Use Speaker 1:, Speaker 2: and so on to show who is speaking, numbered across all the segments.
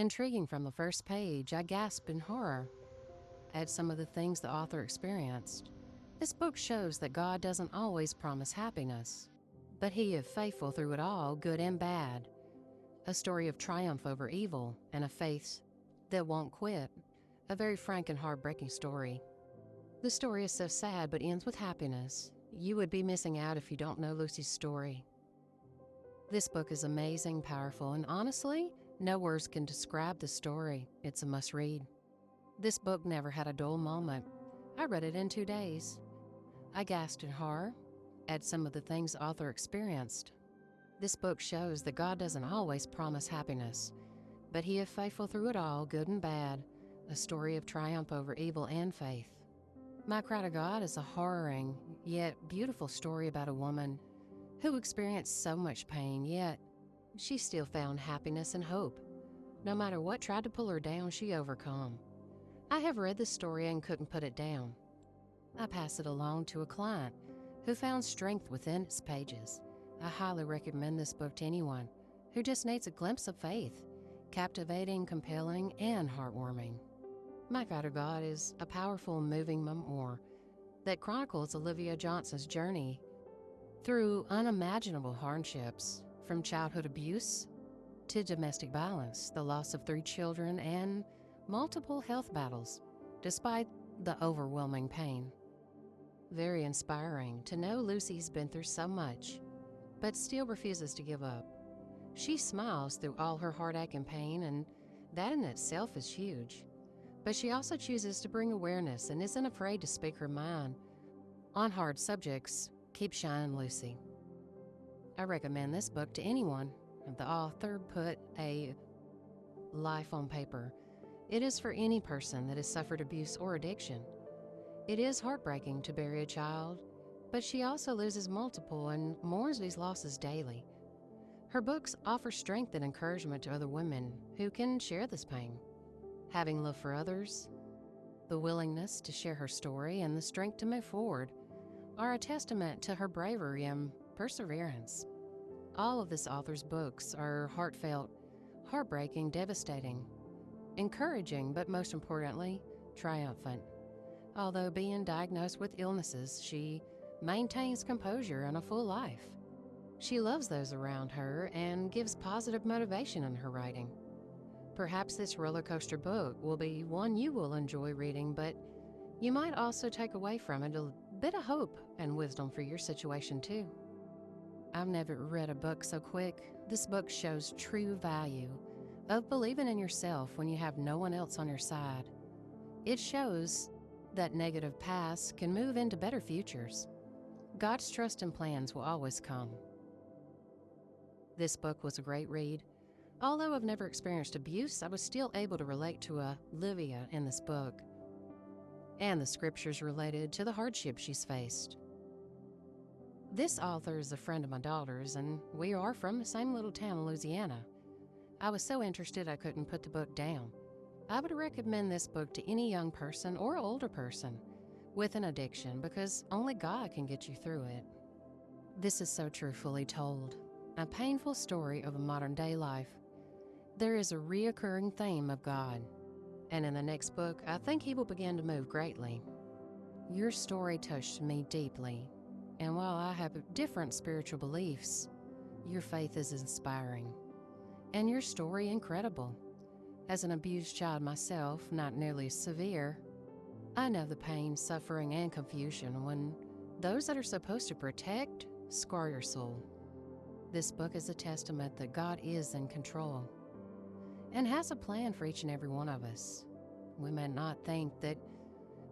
Speaker 1: Intriguing from the first page, I gasped in horror at some of the things the author experienced. This book shows that God doesn't always promise happiness, but He is faithful through it all, good and bad. A story of triumph over evil and a faith that won't quit. A very frank and heartbreaking story. The story is so sad but ends with happiness. You would be missing out if you don't know Lucy's story. This book is amazing, powerful, and honestly, no words can describe the story. It's a must-read. This book never had a dull moment. I read it in 2 days. I gasped in horror at some of the things the author experienced. This book shows that God doesn't always promise happiness, but He is faithful through it all, good and bad, a story of triumph over evil and faith. My Cry to God is a harrowing, yet beautiful story about a woman who experienced so much pain, yet she still found happiness and hope. No matter what tried to pull her down, she overcome. I have read this story and couldn't put it down. I pass it along to a client who found strength within its pages. I highly recommend this book to anyone who just needs a glimpse of faith, captivating, compelling, and heartwarming. My Cry to God is a powerful, moving memoir that chronicles Olivia Johnson's journey through unimaginable hardships, from childhood abuse to domestic violence, the loss of 3 children, and multiple health battles, despite the overwhelming pain. Very inspiring to know Lucy's been through so much, but still refuses to give up. She smiles through all her heartache and pain, and that in itself is huge. But she also chooses to bring awareness and isn't afraid to speak her mind on hard subjects. Keep shining, Lucy. I recommend this book to anyone. The author put a life on paper. It is for any person that has suffered abuse or addiction. It is heartbreaking to bury a child, but she also loses multiple and mourns these losses daily. Her books offer strength and encouragement to other women who can share this pain. Having love for others, the willingness to share her story, and the strength to move forward are a testament to her bravery and perseverance. All of this author's books are heartfelt, heartbreaking, devastating, encouraging, but most importantly, triumphant. Although being diagnosed with illnesses, she maintains composure and a full life. She loves those around her and gives positive motivation in her writing. Perhaps this roller coaster book will be one you will enjoy reading, but you might also take away from it a bit of hope and wisdom for your situation too. I've never read a book so quick. This book shows true value of believing in yourself when you have no one else on your side. It shows that negative pasts can move into better futures. God's trust and plans will always come. This book was a great read. Although I've never experienced abuse, I was still able to relate to Olivia in this book and the scriptures related to the hardships she's faced. This author is a friend of my daughter's, and we are from the same little town in Louisiana. I was so interested I couldn't put the book down. I would recommend this book to any young person or older person with an addiction because only God can get you through it. This is so truthfully told, a painful story of a modern-day life. There is a reoccurring theme of God, and in the next book, I think He will begin to move greatly. Your story touched me deeply, and while I have different spiritual beliefs, your faith is inspiring, and your story incredible. As an abused child myself, not nearly as severe, I know the pain, suffering, and confusion when those that are supposed to protect scar your soul. This book is a testament that God is in control and has a plan for each and every one of us. We may not think that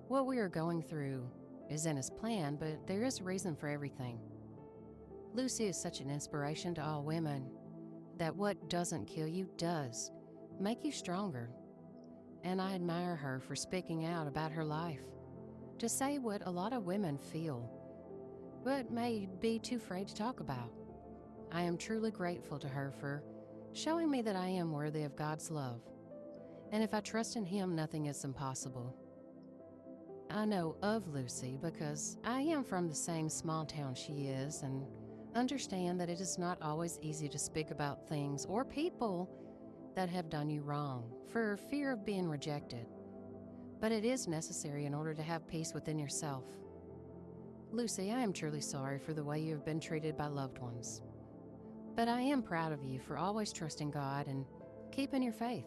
Speaker 1: what we are going through is in His plan, but there is a reason for everything. Lucy is such an inspiration to all women that what doesn't kill you does make you stronger. And I admire her for speaking out about her life, to say what a lot of women feel, but may be too afraid to talk about. I am truly grateful to her for showing me that I am worthy of God's love. And if I trust in Him, nothing is impossible. I know of Lucy because I am from the same small town she is, and understand that it is not always easy to speak about things or people that have done you wrong for fear of being rejected. But it is necessary in order to have peace within yourself. Lucy, I am truly sorry for the way you have been treated by loved ones. But I am proud of you for always trusting God and keeping your faith.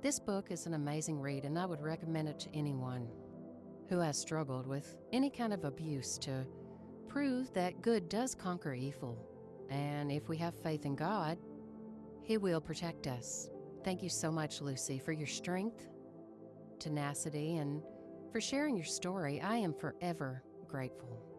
Speaker 1: This book is an amazing read, and I would recommend it to anyone who has struggled with any kind of abuse to prove that good does conquer evil. And if we have faith in God, He will protect us. Thank you so much, Lucy, for your strength, tenacity, and for sharing your story. I am forever grateful.